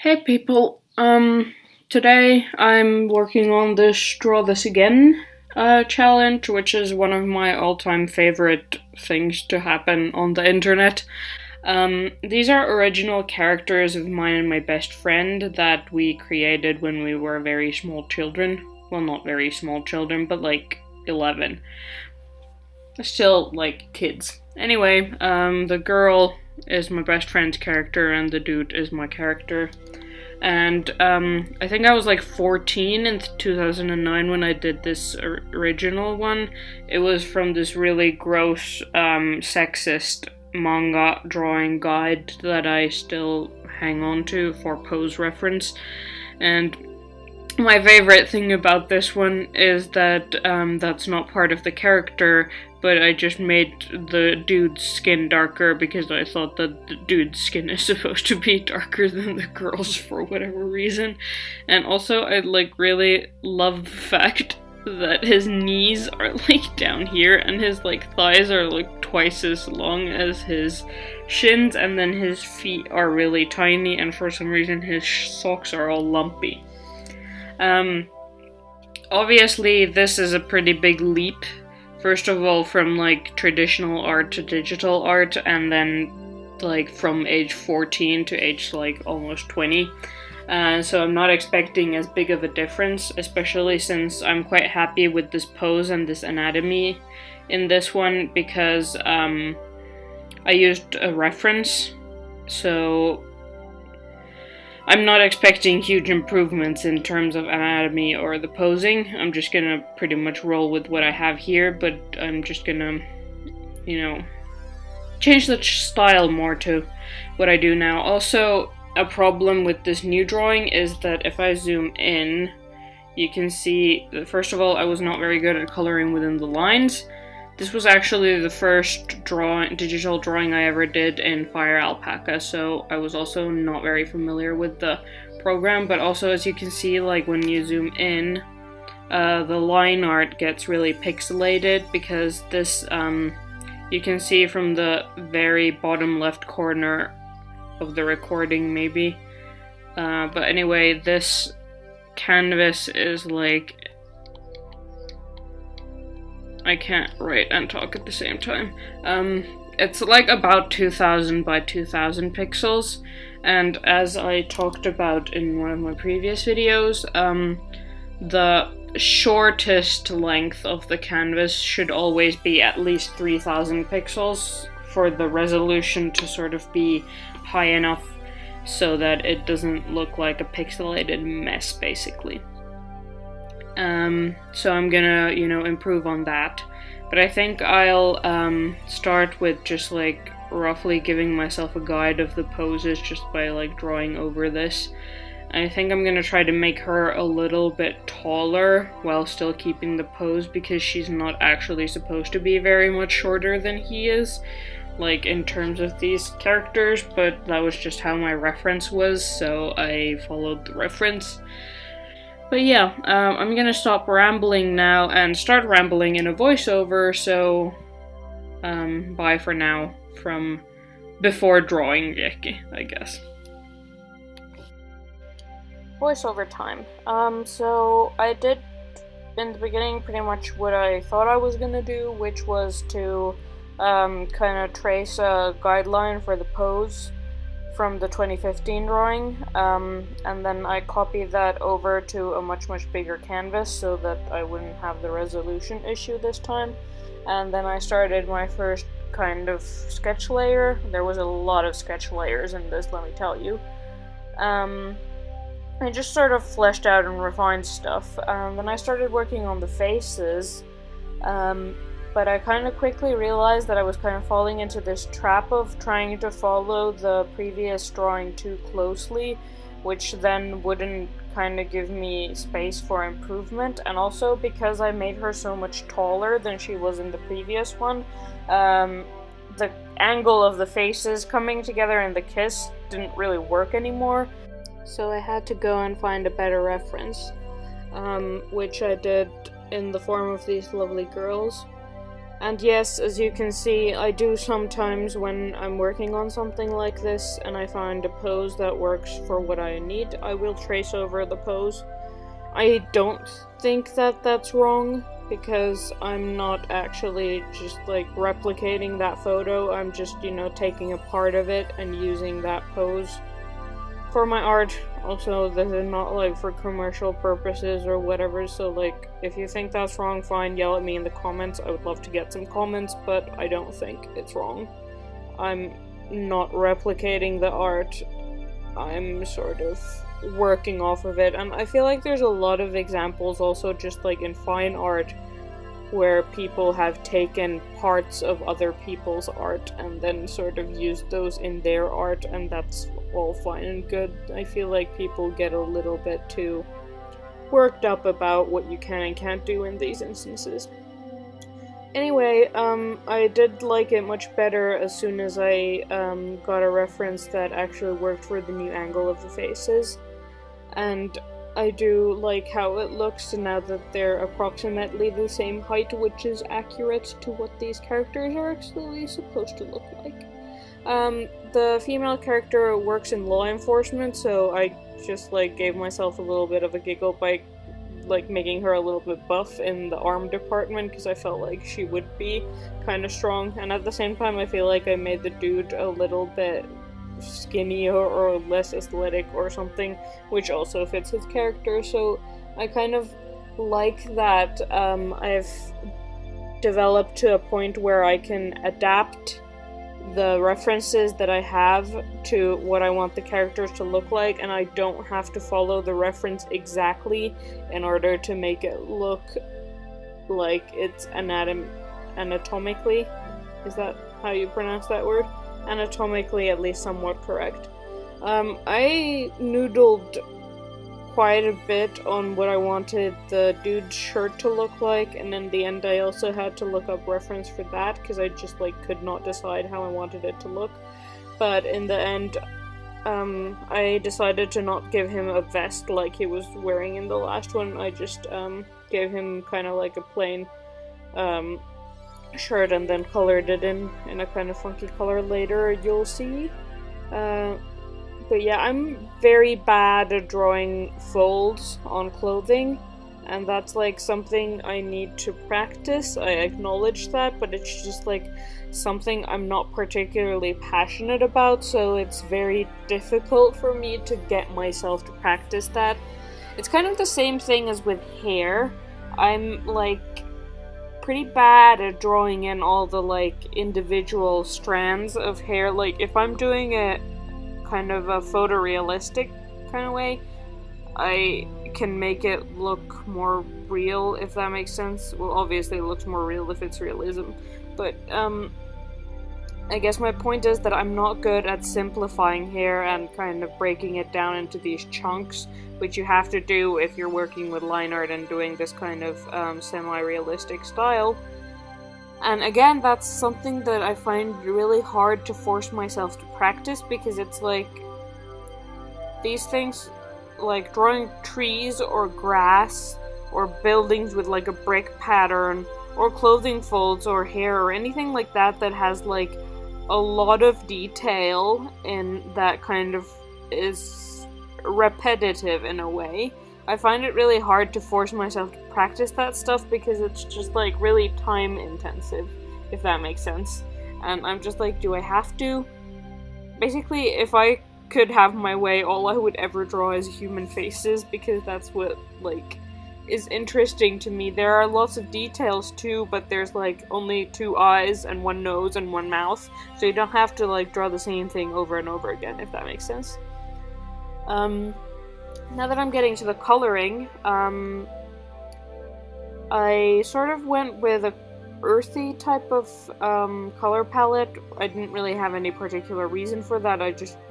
Hey people, today I'm working on this Draw This Again challenge, which is one of my all-time favorite things to happen on the internet. These are original characters of mine and my best friend that we created when we were very small children. Well, not very small children, but like 11. Still, like, kids. Anyway, the girl is my best friend's character and the dude is my character. And I think I was like 14 in 2009 when I did this original one. It was from this really gross, sexist manga drawing guide that I still hang on to for pose reference. And my favorite thing about this one is that that's not part of the character, but I just made the dude's skin darker because I thought that the dude's skin is supposed to be darker than the girl's for whatever reason. And also, I really love the fact that his knees are down here and his thighs are twice as long as his shins, and then his feet are really tiny, and for some reason his socks are all lumpy. Obviously this is a pretty big leap. First of all, from traditional art to digital art, and then from age 14 to age almost 20. So I'm not expecting as big of a difference, especially since I'm quite happy with this pose and this anatomy in this one, because I used a reference, so I'm not expecting huge improvements in terms of anatomy or the posing. I'm just gonna pretty much roll with what I have here, but I'm just gonna, change the style more to what I do now. Also, a problem with this new drawing is that if I zoom in, you can see that first of all, I was not very good at coloring within the lines. This was actually the first digital drawing I ever did in FireAlpaca, so I was also not very familiar with the program, but also as you can see, when you zoom in, the line art gets really pixelated because this, you can see from the very bottom left corner of the recording maybe, but anyway, this canvas is I can't write and talk at the same time. It's about 2000 by 2000 pixels, and as I talked about in one of my previous videos, the shortest length of the canvas should always be at least 3000 pixels for the resolution to sort of be high enough so that it doesn't look like a pixelated mess, basically. So I'm gonna, improve on that. But I think I'll start with just roughly giving myself a guide of the poses just by drawing over this. I think I'm gonna try to make her a little bit taller while still keeping the pose, because she's not actually supposed to be very much shorter than he is, in terms of these characters, but that was just how my reference was, so I followed the reference. But yeah, I'm gonna stop rambling now and start rambling in a voiceover, so bye for now from before drawing Yeki, I guess. Voiceover time. So I did in the beginning pretty much what I thought I was gonna do, which was to kind of trace a guideline for the pose from the 2015 drawing, and then I copied that over to a much bigger canvas so that I wouldn't have the resolution issue this time. And then I started my first kind of sketch layer. There was a lot of sketch layers in this, let me tell you. I just sort of fleshed out and refined stuff. Then I started working on the faces, but I kind of quickly realized that I was kind of falling into this trap of trying to follow the previous drawing too closely, which then wouldn't kind of give me space for improvement. And also because I made her so much taller than she was in the previous one, the angle of the faces coming together in the kiss didn't really work anymore. So I had to go and find a better reference, which I did in the form of these lovely girls. And yes, as you can see, I do sometimes when I'm working on something like this and I find a pose that works for what I need, I will trace over the pose. I don't think that that's wrong, because I'm not actually just like replicating that photo, I'm just, taking a part of it and using that pose for my art. Also, this is not like for commercial purposes or whatever, so like if you think that's wrong, fine, yell at me in the comments. I would love to get some comments, but I don't think it's wrong. I'm not replicating the art, I'm sort of working off of it, and I feel like there's a lot of examples also just like in fine art where people have taken parts of other people's art and then sort of used those in their art, and that's all fine and good. I feel like people get a little bit too worked up about what you can and can't do in these instances. Anyway, I did like it much better as soon as I got a reference that actually worked for the new angle of the faces, and I do like how it looks now that they're approximately the same height, which is accurate to what these characters are actually supposed to look like. The female character works in law enforcement, so I just like gave myself a little bit of a giggle by like making her a little bit buff in the arm department, because I felt like she would be kind of strong, and at the same time I feel like I made the dude a little bit skinny or less athletic or something, which also fits his character. So I kind of like that I've developed to a point where I can adapt the references that I have to what I want the characters to look like, and I don't have to follow the reference exactly in order to make it look like it's anatomically, is that how you pronounce that word? Anatomically at least somewhat correct. I noodled quite a bit on what I wanted the dude's shirt to look like, and in the end I also had to look up reference for that because I just like could not decide how I wanted it to look. But in the end, I decided to not give him a vest like he was wearing in the last one. I just gave him kind of like a plain shirt and then colored it in a kind of funky color later, you'll see. But yeah, I'm very bad at drawing folds on clothing, and that's like something I need to practice. I acknowledge that, but it's just like something I'm not particularly passionate about, so it's very difficult for me to get myself to practice that. It's kind of the same thing as with hair. I'm like pretty bad at drawing in all the like individual strands of hair. Like if I'm doing it kind of a photorealistic kind of way, I can make it look more real, if that makes sense. Well, obviously it looks more real if it's realism, but I guess my point is that I'm not good at simplifying hair and kind of breaking it down into these chunks, which you have to do if you're working with line art and doing this kind of semi-realistic style. And again, that's something that I find really hard to force myself to practice, because it's like these things, like drawing trees or grass or buildings with like a brick pattern or clothing folds or hair or anything like that that has like a lot of detail and that kind of is repetitive in a way. I find it really hard to force myself to practice that stuff because it's just like really time intensive, if that makes sense. And I'm just like, do I have to? Basically, if I could have my way, all I would ever draw is human faces, because that's what like is interesting to me. There are lots of details too, but there's like only 2 eyes and 1 nose and 1 mouth, so you don't have to like draw the same thing over and over again, if that makes sense. Now that I'm getting to the coloring, I sort of went with a earthy type of color palette. I didn't really have any particular reason for that,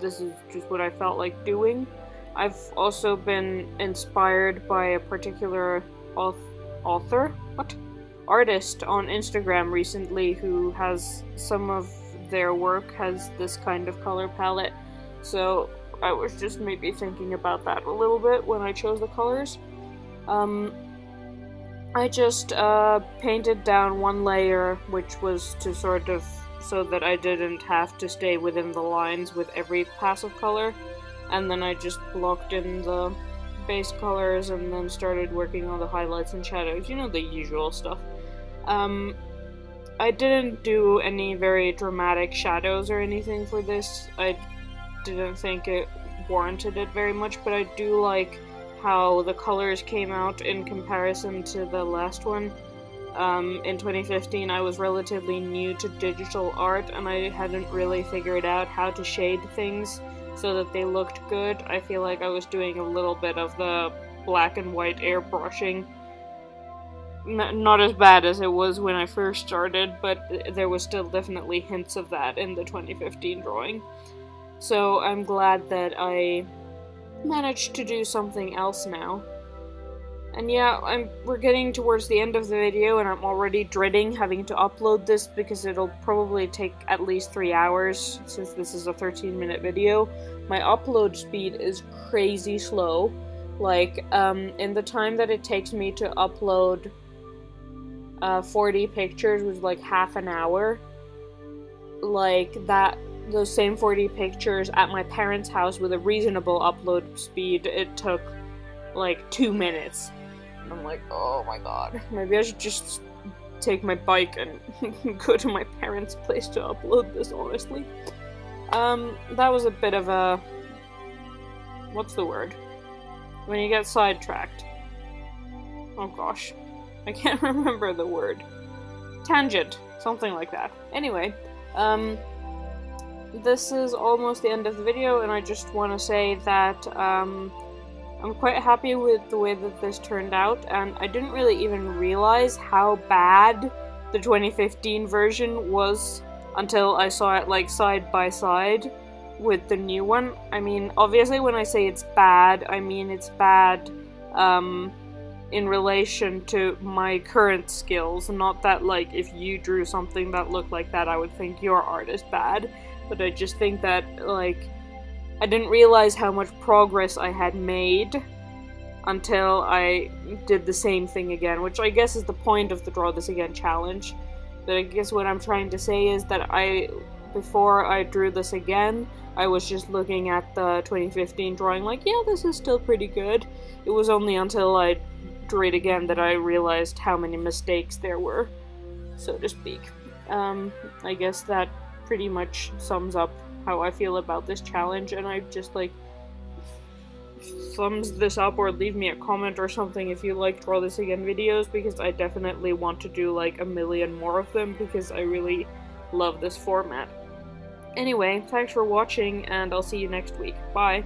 this is just what I felt like doing. I've also been inspired by a particular artist on Instagram recently who has some of their work has this kind of color palette, so I was just maybe thinking about that a little bit when I chose the colors. I just painted down one layer, which was to sort of so that I didn't have to stay within the lines with every pass of color, and then I just blocked in the base colors and then started working on the highlights and shadows, you know, the usual stuff. I didn't do any very dramatic shadows or anything for this. I didn't think it warranted it very much, but I do like how the colors came out in comparison to the last one. In 2015, I was relatively new to digital art, and I hadn't really figured out how to shade things so that they looked good. I feel like I was doing a little bit of the black and white airbrushing. Not as bad as it was when I first started, but there was still definitely hints of that in the 2015 drawing. So I'm glad that I managed to do something else now. And yeah, we're getting towards the end of the video, and I'm already dreading having to upload this because it'll probably take at least 3 hours, since this is a 13-minute video. My upload speed is crazy slow. Like, in the time that it takes me to upload 40 pictures was like half an hour. Like, those same 40 pictures at my parents' house with a reasonable upload speed, it took like 2 minutes. And I'm like, oh my god, maybe I should just take my bike and go to my parents' place to upload this, honestly. That was a bit of a... what's the word? When you get sidetracked. Oh gosh. I can't remember the word. Tangent. Something like that. Anyway, this is almost the end of the video, and I just want to say that, I'm quite happy with the way that this turned out, and I didn't really even realize how bad the 2015 version was until I saw it, like, side by side with the new one. I mean, obviously when I say it's bad, I mean it's bad, in relation to my current skills. Not that, like, if you drew something that looked like that, I would think your art is bad, but I just think that, like, I didn't realize how much progress I had made until I did the same thing again, which I guess is the point of the Draw This Again challenge. But I guess what I'm trying to say is that before I drew this again, I was just looking at the 2015 drawing like, yeah, this is still pretty good. It was only until I drew it again that I realized how many mistakes there were, so to speak. I guess that pretty much sums up how I feel about this challenge, and I just, like, thumbs this up or leave me a comment or something if you like Draw This Again videos, because I definitely want to do like a million more of them because I really love this format. Anyway, thanks for watching, and I'll see you next week. Bye!